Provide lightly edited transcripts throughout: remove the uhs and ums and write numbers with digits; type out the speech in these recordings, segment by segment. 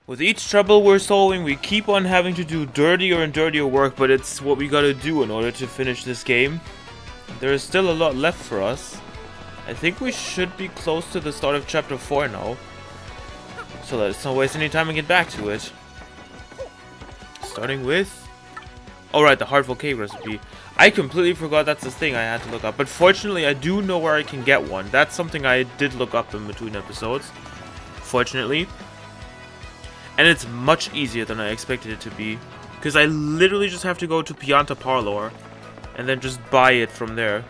With each trouble we're solving, we keep on having to do dirtier and dirtier work, but it's what we gotta do in order to finish this game. There is still a lot left for us. I think we should be close to the start of chapter 4 now. So let's not waste any time and get back to it. Starting with... Alright, the Heartful Cake recipe. I completely forgot that's the thing I had to look up. But fortunately, I do know where I can get one. That's something I did look up in between episodes. Fortunately. And it's much easier than I expected it to be. Because I literally just have to go to Pianta Parlor. And then just buy it from there.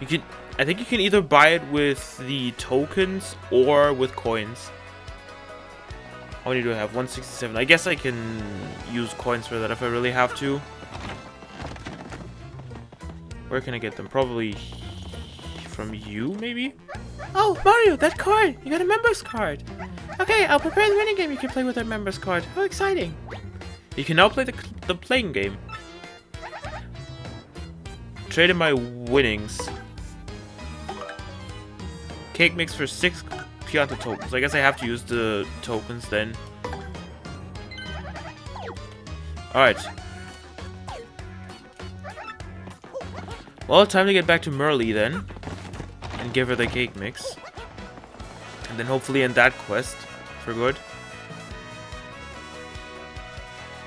You can... I think you can either buy it with the tokens or with coins. How many do I have? 167. I guess I can use coins for that if I really have to. Where can I get them? Probably from you, maybe? Oh, Mario, that card! You got a members card! Okay, I'll prepare the winning game you can play with that members card. How exciting! You can now play the playing game. Trade in my winnings. Cake mix for 6 Pianta tokens. I guess I have to use the tokens then. Alright. Well, time to get back to Merle then. And give her the cake mix. And then hopefully end that quest for good.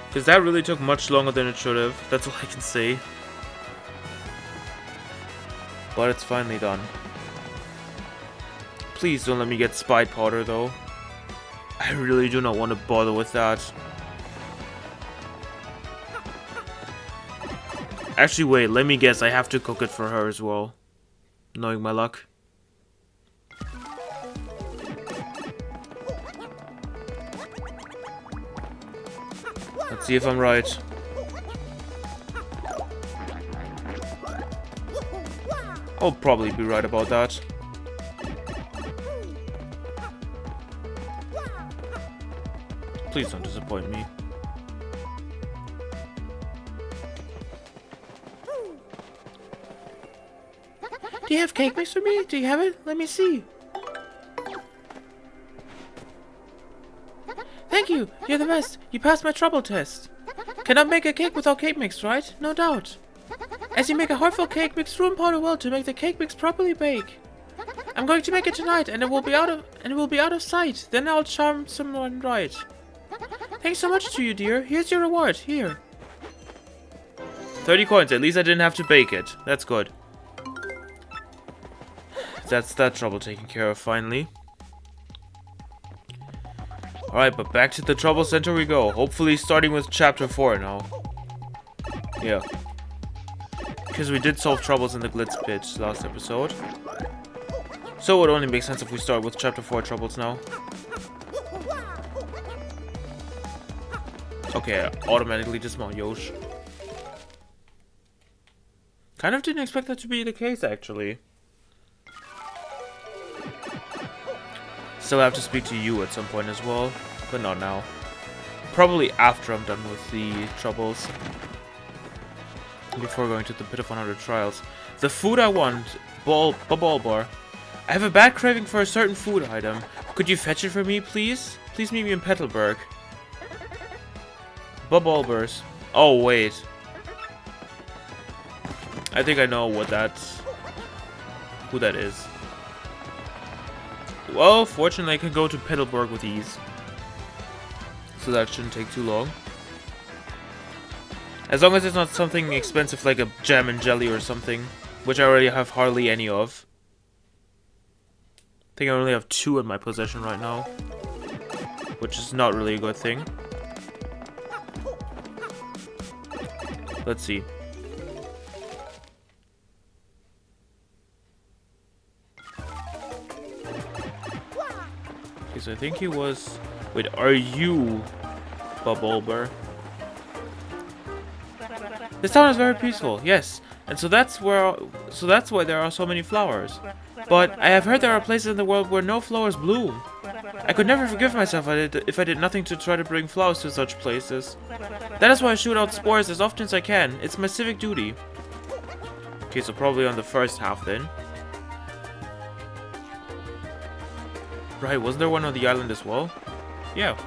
Because that really took much longer than it should have. That's all I can say. But it's finally done. Please don't let me get Spide Powder though. I really do not want to bother with that. Actually wait, let me guess, I have to cook it for her as well. Knowing my luck. Let's see if I'm right. I'll probably be right about that. Please don't disappoint me. Do you have cake mix for me? Do you have it? Let me see. Thank you! You're the best! You passed my trouble test! Cannot make a cake without cake mix, right? No doubt. As you make a heartful cake, mix room powder well to make the cake mix properly bake. I'm going to make it tonight, and it will be out of sight. Then I'll charm someone right. Thanks so much to you, dear. Here's your reward. Here. 30 coins. At least I didn't have to bake it. That's good. That's that trouble taken care of finally. Alright, but back to the trouble center we go. Hopefully starting with chapter 4 now. Yeah. Because we did solve troubles in the Glitz Pit last episode. So it would only make sense if we start with chapter 4 troubles now. Okay, automatically dismount Yosh. Kind of didn't expect that to be the case, actually. Still have to speak to you at some point as well, but not now. Probably after I'm done with the troubles. Before going to the Pit of 100 Trials. The food I want, ball bar. I have a bad craving for a certain food item. Could you fetch it for me, please? Please meet me in Petalburg. Bulbers. Oh, wait. I think I know who that is. Well, fortunately I can go to Petalburg with ease. So that shouldn't take too long. As long as it's not something expensive like a jam and jelly or something. Which I already have hardly any of. I think I only have 2 in my possession right now. Which is not really a good thing. Let's see. Okay, so I think he was... Wait, are you Bulber? This town is very peaceful, yes. And so that's why there are so many flowers. But I have heard there are places in the world where no flowers bloom. I could never forgive myself if I did nothing to try to bring flowers to such places. That is why I shoot out spores as often as I can. It's my civic duty. Okay, so probably on the first half then. Right, wasn't there one on the island as well? Yeah.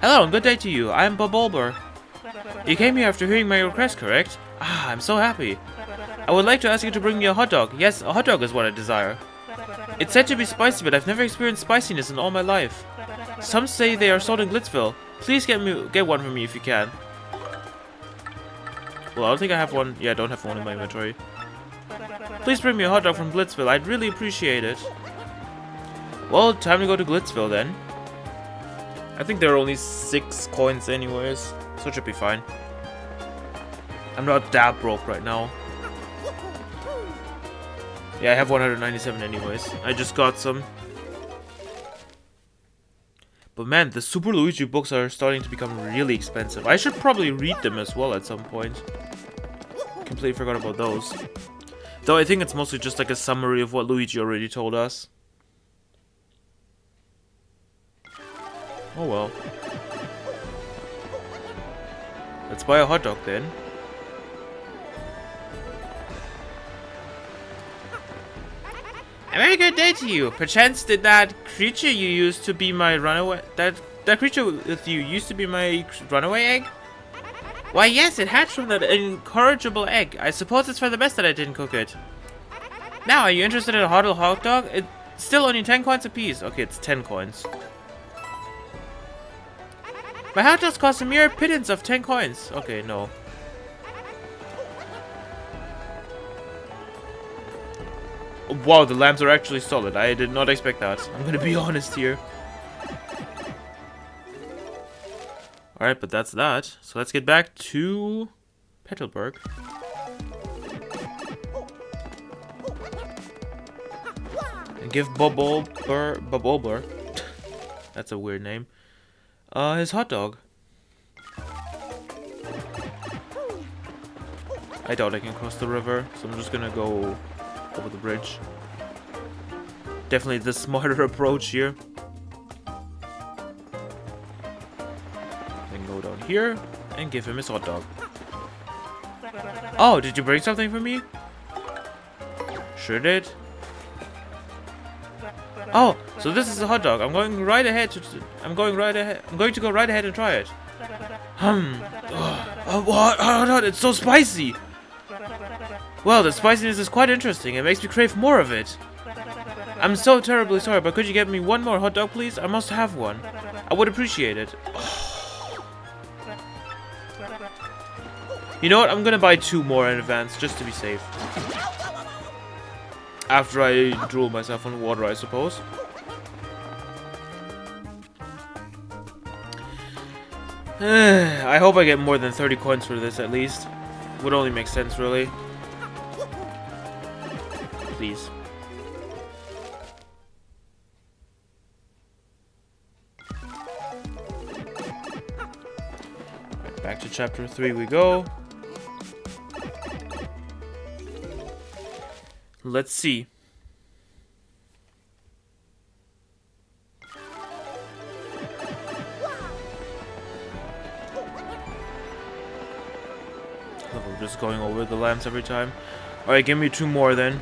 Hello and good day to you. I am Bob Olber. You came here after hearing my request, correct? Ah, I'm so happy. I would like to ask you to bring me a hot dog. Yes, a hot dog is what I desire. It's said to be spicy, but I've never experienced spiciness in all my life. Some say they are sold in Glitzville. Please get one for me if you can. Well, I don't think I have one. Yeah, I don't have one in my inventory. Please bring me a hot dog from Glitzville. I'd really appreciate it. Well, time to go to Glitzville then. I think there are only 6 coins anyways, so it should be fine. I'm not that broke right now. Yeah, I have 197 anyways. I just got some. But man, the Super Luigi books are starting to become really expensive. I should probably read them as well at some point. Completely forgot about those. Though I think it's mostly just like a summary of what Luigi already told us. Oh well. Let's buy a hot dog then. A very good day to you. Perchance did that creature you used to be my runaway... That creature with you used to be my runaway egg? Why yes, it hatched from that incorrigible egg. I suppose it's for the best that I didn't cook it. Now, are you interested in a hot dog? It's still only 10 coins apiece. Okay, it's 10 coins. My hot dogs cost a mere pittance of 10 coins. Okay, no. Wow, the lamps are actually solid. I did not expect that. I'm gonna be honest here. Alright, but that's that. So let's get back to Petalburg. And give Bob Olber, that's a weird name, his hot dog. I doubt I can cross the river, so I'm just gonna go over the bridge. Definitely the smarter approach here. Then go down here and give him his hot dog. Oh, did you bring something for me? Sure did. Oh, so this is a hot dog. I'm going to go right ahead and try it. Oh, what? It's so spicy. Well, the spiciness is quite interesting. It makes me crave more of it. I'm so terribly sorry, but could you get me one more hot dog, please? I must have one. I would appreciate it. You know what? I'm gonna buy 2 more in advance, just to be safe. After I drool myself on water, I suppose. I hope I get more than 30 coins for this, at least. Would only make sense, really. Please. Right, back to chapter 3 we go. Let's see. I'm just going over the lamps every time. Alright, give me 2 more then.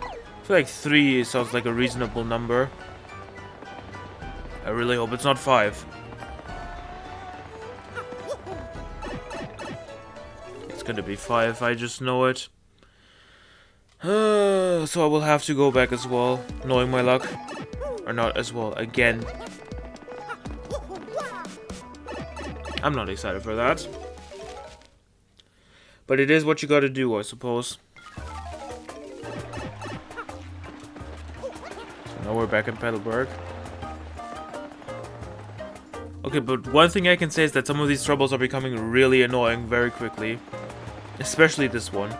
I feel like 3 sounds like a reasonable number. I really hope it's not 5. It's gonna be 5, I just know it. So I will have to go back as well, knowing my luck. Or not as well, again. I'm not excited for that. But it is what you gotta do, I suppose. So now we're back in Petalburg. Okay, but one thing I can say is that some of these troubles are becoming really annoying very quickly. Especially this one.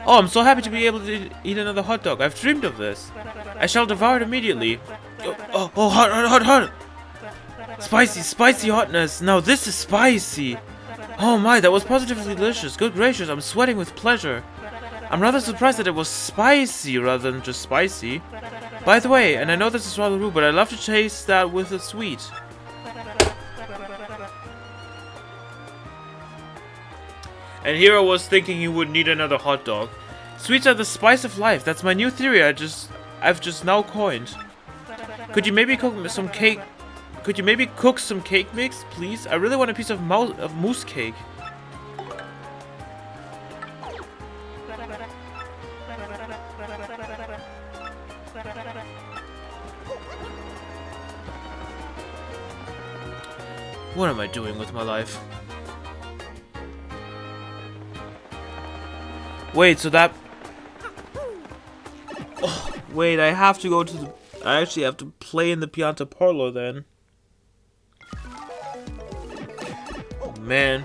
Oh, I'm so happy to be able to eat another hot dog. I've dreamed of this. I shall devour it immediately. Oh, hot. Spicy hotness. Now this is spicy. Oh my, that was positively delicious. Good gracious, I'm sweating with pleasure. I'm rather surprised that it was spicy rather than just spicy. By the way, and I know this is rather rude, but I love to taste that with the sweet. And here I was thinking he would need another hot dog. Sweets are the spice of life. That's my new theory I've just now coined. Could you maybe cook some cake? Could you maybe cook some cake mix, please? I really want a piece of mousse cake. What am I doing with my life? Wait, so that... Oh, wait, I have to go to the... I actually have to play in the Pianta Parlor then. Oh, man.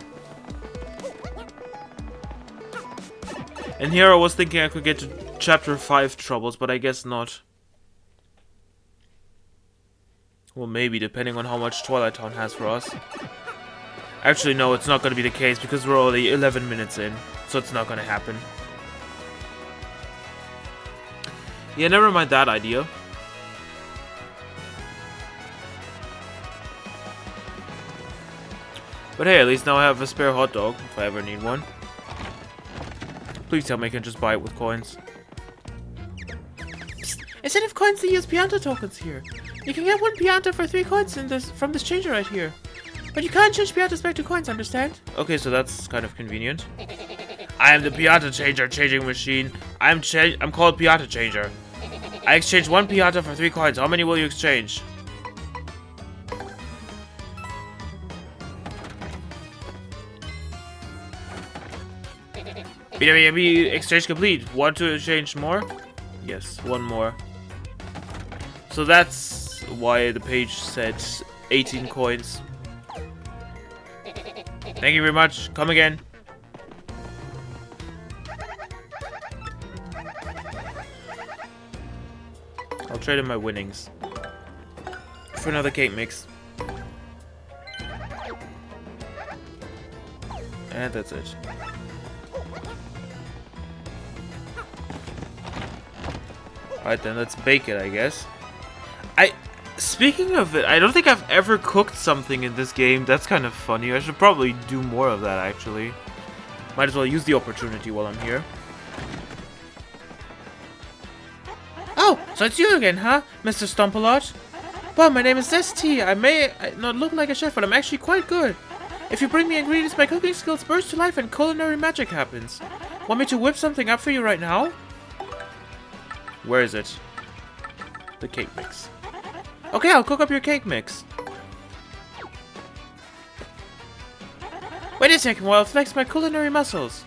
And here I was thinking I could get to Chapter 5 troubles, but I guess not. Well, maybe, depending on how much Twilight Town has for us. Actually, no, it's not going to be the case because we're already 11 minutes in. So it's not going to happen. Yeah, never mind that idea. But hey, at least now I have a spare hot dog, if I ever need one. Please tell me I can just buy it with coins. Psst. Instead of coins, they use Pianta tokens here. You can get 1 Pianta for 3 coins from this changer right here. But you can't change Piantas back to coins, understand? Okay, so that's kind of convenient. I am the Pianta changer changing machine. I'm called Pianta changer. I exchanged 1 Pianta for 3 coins. How many will you exchange? BWB exchange complete. Want to exchange more? Yes, 1 more. So that's why the page said 18 coins. Thank you very much. Come again. I'll trade in my winnings for another cake mix. And that's it. Alright then, let's bake it, I guess. Speaking of it, I don't think I've ever cooked something in this game. That's kind of funny. I should probably do more of that, actually. Might as well use the opportunity while I'm here. Oh, so it's you again, huh, Mr. Stompalot? Well, my name is ST. I may not look like a chef, but I'm actually quite good. If you bring me ingredients, my cooking skills burst to life and culinary magic happens. Want me to whip something up for you right now? Where is it? The cake mix. Okay, I'll cook up your cake mix. Wait a second while I flex my culinary muscles.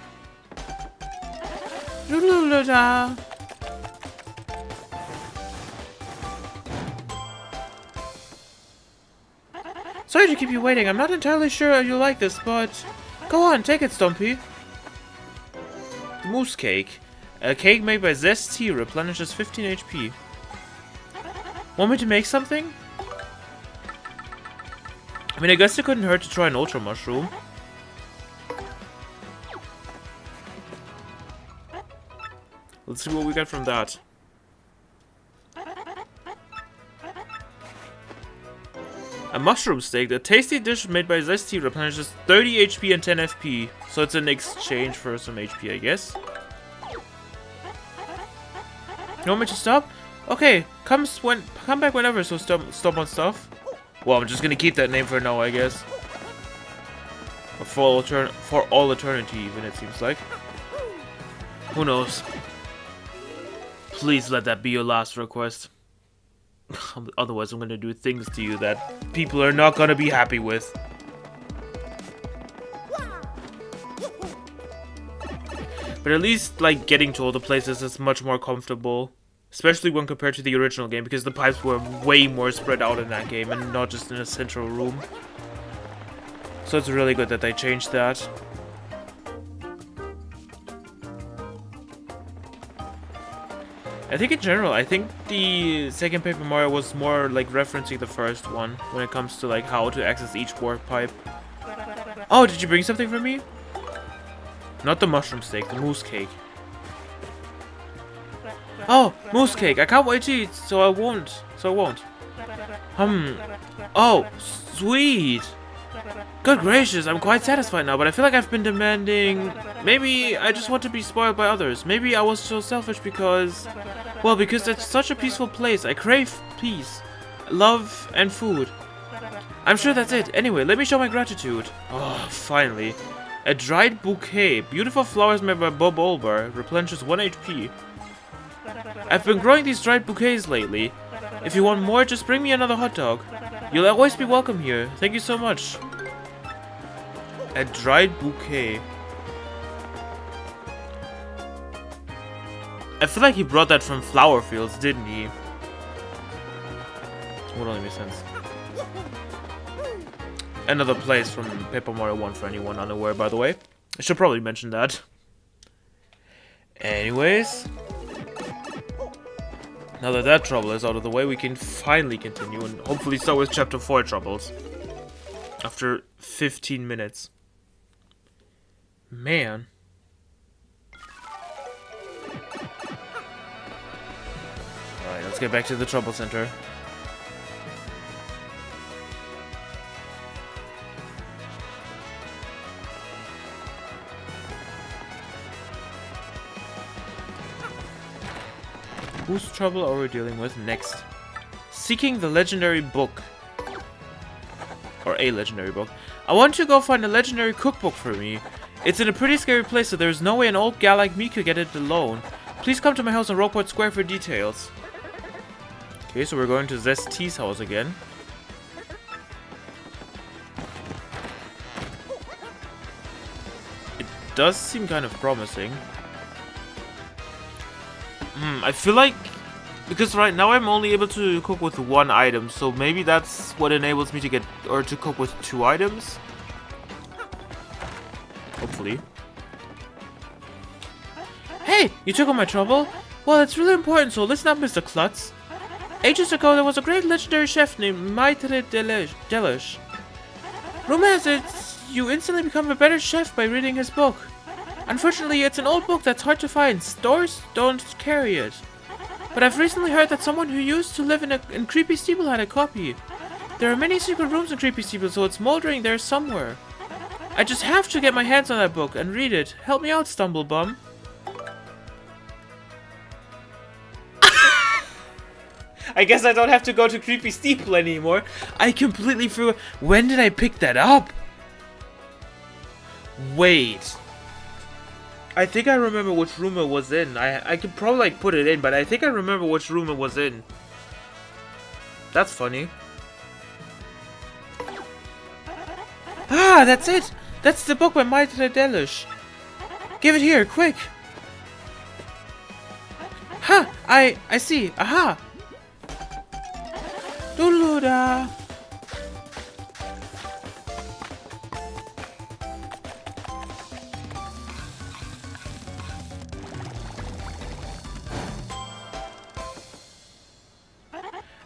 Lululada. Sorry to keep you waiting. I'm not entirely sure you'll like this, but... Go on, take it, Stompy. Mousse cake. A cake made by Zest Tea replenishes 15 HP. Want me to make something? I mean, I guess it couldn't hurt to try an Ultra Mushroom. Let's see what we get from that. A mushroom steak, a tasty dish made by Zesty, replenishes 30 HP and 10 FP. So it's an exchange for some HP, I guess. You want me to stop? Okay, come back whenever, so stop on stuff. Well, I'm just gonna keep that name for now, I guess. Or for all eternity, even, it seems like. Who knows? Please let that be your last request. Otherwise, I'm gonna do things to you that people are not gonna be happy with. But at least, like, getting to all the places is much more comfortable. Especially when compared to the original game, because the pipes were way more spread out in that game and not just in a central room. So it's really good that they changed that. I think in general, I think the second Paper Mario was more like referencing the first one when it comes to like how to access each warp pipe. Oh, did you bring something for me? Not the mushroom steak, the mousse cake. Oh, mousse cake. I can't wait to eat, so I won't. Oh, sweet. Good gracious, I'm quite satisfied now, but I feel like I've been demanding... Maybe I just want to be spoiled by others. Maybe I was so selfish because... Well, because it's such a peaceful place. I crave peace, love, and food. I'm sure that's it. Anyway, let me show my gratitude. Oh, finally. A dried bouquet. Beautiful flowers made by Bob Olber. Replenishes 1 HP. I've been growing these dried bouquets lately. If you want more, just bring me another hot dog. You'll always be welcome here. Thank you so much. A dried bouquet. I feel like he brought that from Flower Fields, didn't he? Would only make sense. Another place from Paper Mario 1 for anyone unaware, by the way. I should probably mention that. Anyways. Now that that trouble is out of the way, we can finally continue and hopefully start with Chapter 4 troubles. After 15 minutes. Man. Alright, let's get back to the trouble center. Whose trouble are we dealing with next? Seeking the legendary book. Or a legendary book. I want you to go find a legendary cookbook for me. It's in a pretty scary place, so there's no way an old gal like me could get it alone. Please come to my house in Rogueport Square for details. Okay, so we're going to Zest's house again. It does seem kind of promising. I feel like, because right now I'm only able to cook with 1 item, so maybe that's what enables me to get, or to cook with 2 items. Hopefully. Hey, you took on my trouble? Well, it's really important, so listen up, Mr. Klutz. Ages ago, there was a great legendary chef named Maitre Delish. Rumor has it you instantly become a better chef by reading his book. Unfortunately, it's an old book that's hard to find. Stores don't carry it. But I've recently heard that someone who used to live in Creepy Steeple had a copy. There are many secret rooms in Creepy Steeple, so it's moldering there somewhere. I just have to get my hands on that book and read it. Help me out, Stumblebum. I guess I don't have to go to Creepy Steeple anymore. I completely forgot. When did I pick that up? Wait. I think I remember which room it was in. I could probably like put it in, but I think I remember which room it was in. That's funny. Ah, that's it. That's the book by Maitre Delish. Give it here, quick. Ha! I see. Aha! Doodle-da.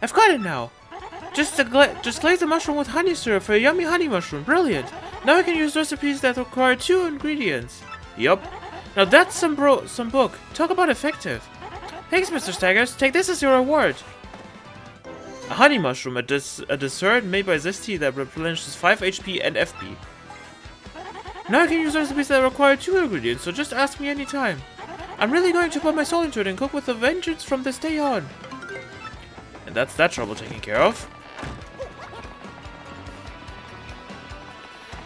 I've got it now. Just glaze the mushroom with honey syrup for a yummy honey mushroom. Brilliant. Now I can use recipes that require 2 ingredients. Yup. Now that's some book. Talk about effective. Thanks, Mr. Staggers. Take this as your reward. A honey mushroom, a dessert made by Zesty that replenishes 5 HP and FP. Now I can use recipes that require 2 ingredients, so just ask me anytime. I'm really going to put my soul into it and cook with a vengeance from this day on. And that's that trouble taken care of.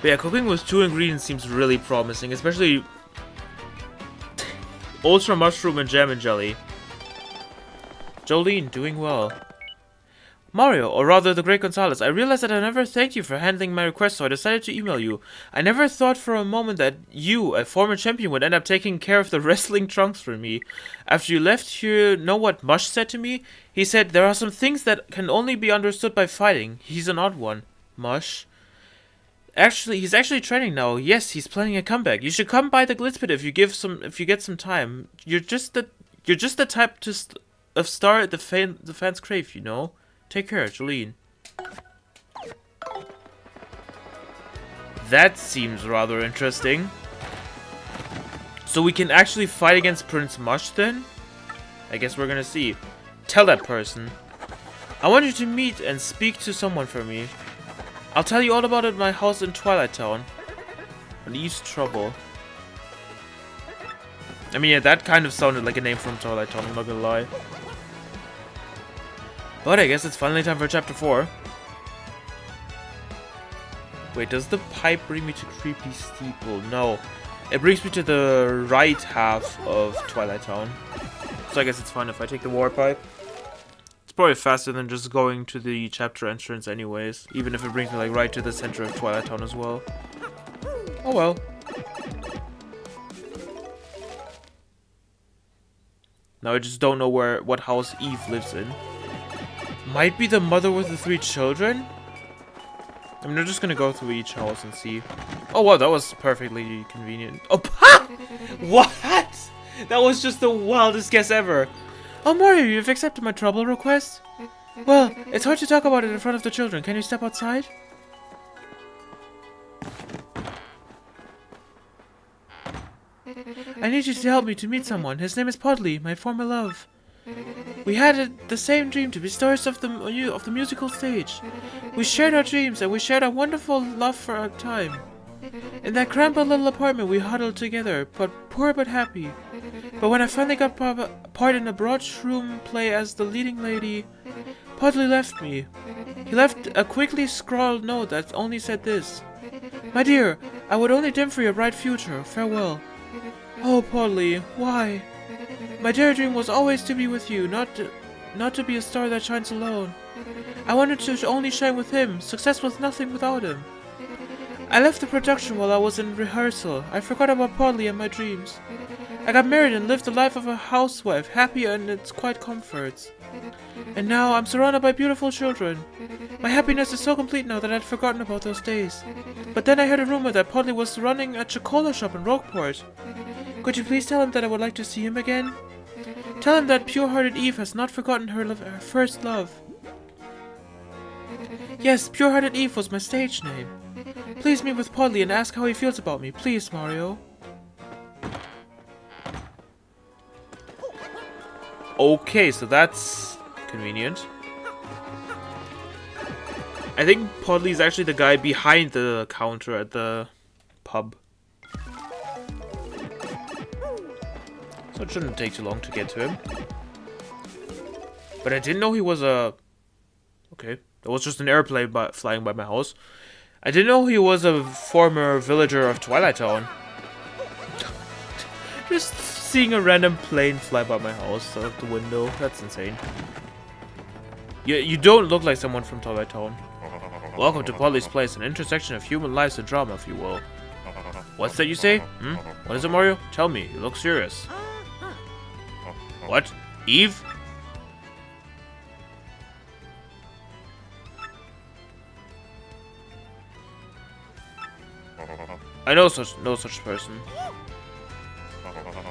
But yeah, cooking with 2 ingredients seems really promising, especially Ultra Mushroom and Jam and Jelly. Jolene, doing well. Mario, or rather the Great Gonzalez, I realized that I never thanked you for handling my request, so I decided to email you. I never thought for a moment that you, a former champion, would end up taking care of the wrestling trunks for me. After you left, you know what Mush said to me? He said, there are some things that can only be understood by fighting. He's an odd one. Mush? Actually, he's actually training now. Yes, he's planning a comeback. You should come by the Glitz Pit if you get some time. You're just the type of star the fans crave, you know? Take care, Jolene. That seems rather interesting. So we can actually fight against Prince Mush then? I guess we're gonna see. Tell that person. I want you to meet and speak to someone for me. I'll tell you all about it at my house in Twilight Town. On Eve's Trouble. I mean, yeah, that kind of sounded like a name from Twilight Town, I'm not gonna lie. But I guess it's finally time for chapter 4. Wait, does the pipe bring me to Creepy Steeple? No. It brings me to the right half of Twilight Town. So I guess it's fine if I take the water pipe. It's probably faster than just going to the chapter entrance anyways. Even if it brings me like right to the center of Twilight Town as well. Oh well. Now I just don't know what house Eve lives in. Might be the mother with the 3 children? I mean, I'm just gonna go through each house and see. Oh wow, that was perfectly convenient. Oh, ha! What? That was just the wildest guess ever. Oh, Mario, you've accepted my trouble request? Well, it's hard to talk about it in front of the children. Can you step outside? I need you to help me to meet someone. His name is Podley, my former love. We had the same dream to be stars of the musical stage. We shared our dreams and we shared a wonderful love for our time. In that cramped little apartment we huddled together, but poor but happy. But when I finally got part in a broad shroom play as the leading lady, Podley left me. He left a quickly scrawled note that only said this: "My dear, I would only dim for your bright future. Farewell." Oh, Podley, why? My daydream was always to be with you, not to be a star that shines alone. I wanted to only shine with him. Success was nothing without him. I left the production while I was in rehearsal. I forgot about Podley and my dreams. I got married and lived the life of a housewife, happy in its quiet comforts. And now I'm surrounded by beautiful children. My happiness is so complete now that I'd forgotten about those days. But then I heard a rumor that Podley was running a chocolate shop in Rogueport. Could you please tell him that I would like to see him again? Tell him that pure-hearted Eve has not forgotten her first love. Yes, pure-hearted Eve was my stage name. Please meet with Podley and ask how he feels about me. Please, Mario. Okay, so that's convenient. I think Podley's actually the guy behind the counter at the pub. So it shouldn't take too long to get to him. But I didn't know he was a... Okay, that was just an airplane flying by my house. I didn't know he was a former villager of Twilight Town. Just seeing a random plane fly by my house out the window, that's insane. You don't look like someone from Twilight Town. Welcome to Podley's Place, an intersection of human lives and drama, if you will. What's that you say? What is it, Mario? Tell me, you look serious. What? Eve? I know no such person.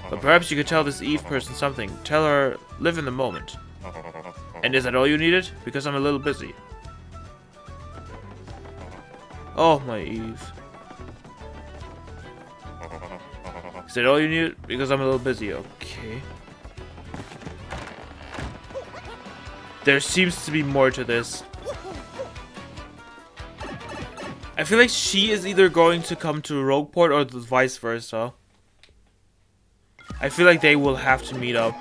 But perhaps you could tell this Eve person something. Tell her, live in the moment. And is that all you needed? Because I'm a little busy. Oh, my Eve. Is that all you needed? Because I'm a little busy. Okay. There seems to be more to this. I feel like she is either going to come to Rogueport or vice versa. I feel like they will have to meet up.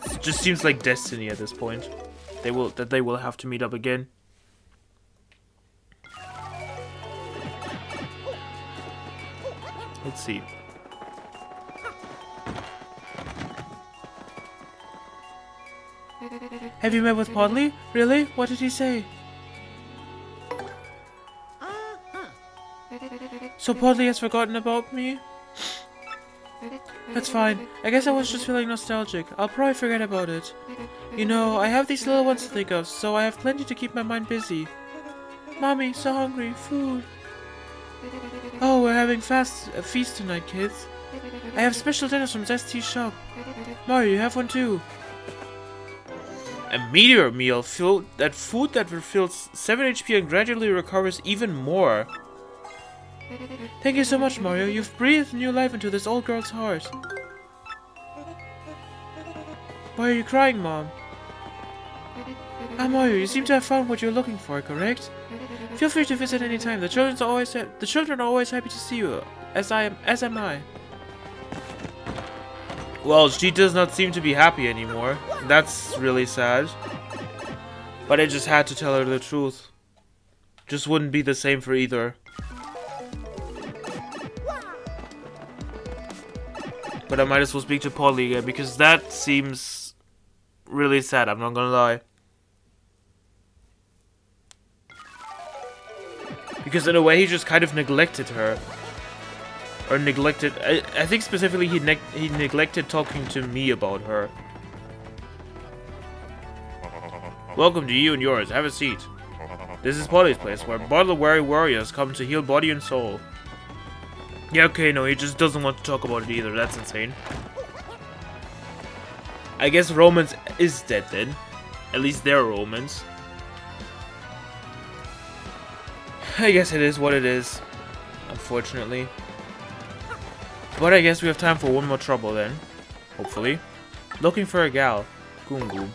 It just seems like destiny at this point. They will have to meet up again. Let's see. Have you met with Podley? Really? What did he say? So Podley has forgotten about me? That's fine. I guess I was just feeling nostalgic. I'll probably forget about it. You know, I have these little ones to think of, so I have plenty to keep my mind busy. Mommy, so hungry. Food. Oh, we're having a feast tonight, kids. I have special dinners from Zesty's shop. Mario, you have one too. A meteor meal, food that refills 7 HP and gradually recovers even more. Thank you so much, Mario. You've breathed new life into this old girl's heart. Why are you crying, Mom? Amoyu, you seem to have found what you're looking for, correct? Feel free to visit any time. The children are always happy to see you, as am I. Well, she does not seem to be happy anymore. That's really sad. But I just had to tell her the truth. Just wouldn't be the same for either. But I might as well speak to Polly again, because that seems really sad, I'm not gonna lie. Because in a way he just kind of neglected her. Or neglected... I think specifically he neglected talking to me about her. Welcome to you and yours, have a seat. This is Polly's place, where bottle-weary warriors come to heal body and soul. Yeah, okay, no, he just doesn't want to talk about it either, that's insane. I guess Romance is dead then. At least they're Romans. I guess it is what it is, unfortunately. But I guess we have time for one more trouble then. Hopefully. Looking for a gal. Goom Goom.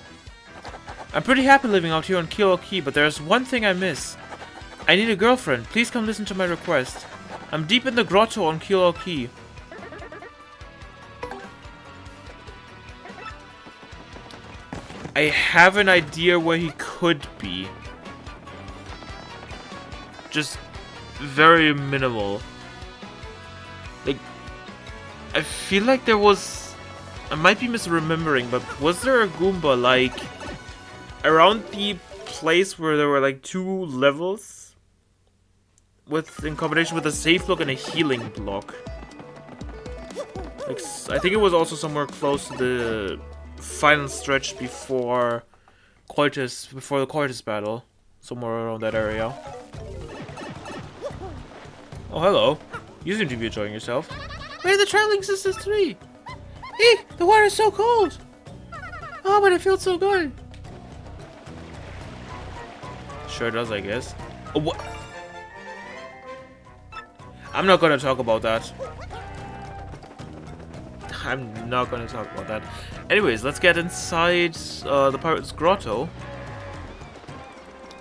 I'm pretty happy living out here on Kilo Key, but there's one thing I miss. I need a girlfriend. Please come listen to my request. I'm deep in the grotto on Kilo Key. I have an idea where he could be. Just very minimal. Like, I feel like there was... I might be misremembering, but was there a Goomba, like, around the place where there were, like, 2 levels? In combination with a safe block and a healing block. Like, I think it was also somewhere close to the final stretch before the Coitus battle. Somewhere around that area. Oh, hello. You seem to be enjoying yourself. Where are the Traveling Sisters 3? Eek! The water's so cold! Oh, but it feels so good! Sure does, I guess. Oh, what? I'm not gonna talk about that. I'm not gonna talk about that. Anyways, let's get inside the Pirate's Grotto.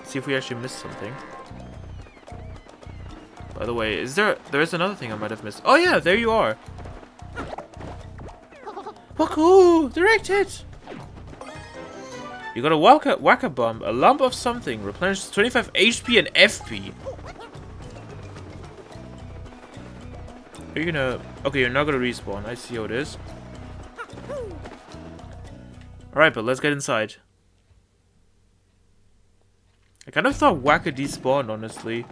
See if we actually missed something. By the way, there is another thing I might have missed. Oh yeah, there you are. Wahoo! Direct hit! You got a Waka Bomb, a lump of something, replenishes 25 HP and FP. Are you gonna... Okay, you're not gonna respawn. I see how it is. Alright, but let's get inside. I kind of thought Waka despawned, honestly.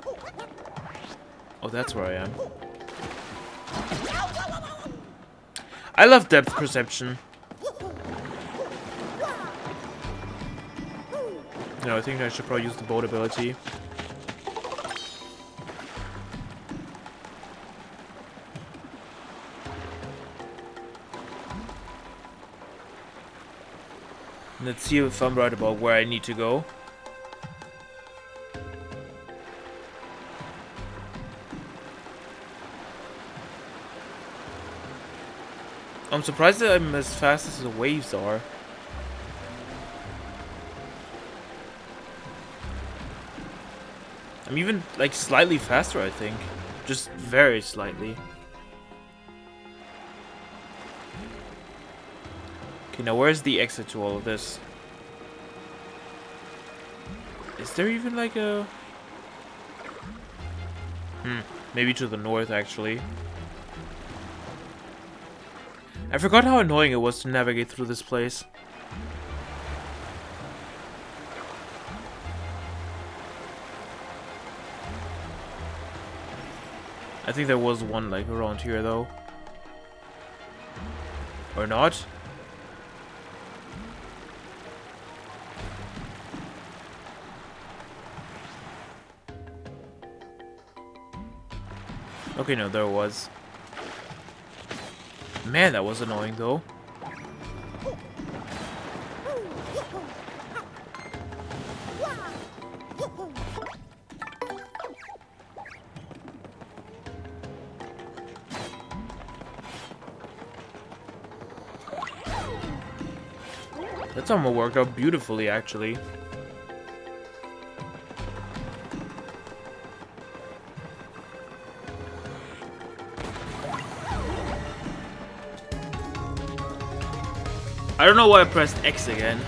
Oh, that's where I am. I love depth perception. No, I think I should probably use the boat ability. Let's see if I'm right about where I need to go. I'm surprised that I'm as fast as the waves are. I'm even, like, slightly faster, I think. Just very slightly. Okay, now where's the exit to all of this? Is there even, like, a... maybe to the north, actually. I forgot how annoying it was to navigate through this place. I think there was one, like, around here, though. Or not? Okay, no, there was. Man, that was annoying, though. That somehow worked out beautifully, actually. I don't know why I pressed X again.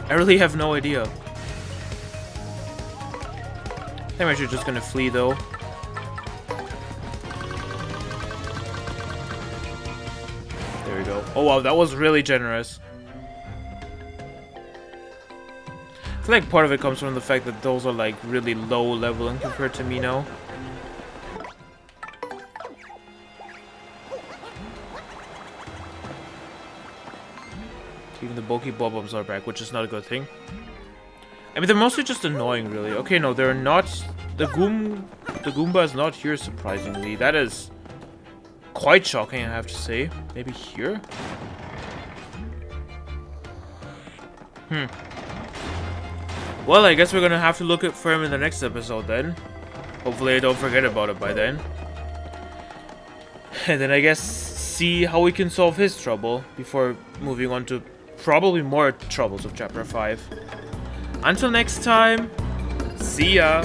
I really have no idea. I think I'm actually just gonna flee though. There we go. Oh wow, that was really generous. I feel like part of it comes from the fact that those are like really low leveling compared to me now. Even the bulky Bob-Ombs are back, which is not a good thing. I mean, they're mostly just annoying, really. Okay, no, they're not... The Goomba is not here, surprisingly. That is quite shocking, I have to say. Maybe here? Well, I guess we're gonna have to look for him in the next episode, then. Hopefully I don't forget about it by then. And then I guess see how we can solve his trouble before moving on to probably more troubles of Chapter 5. Until next time, see ya!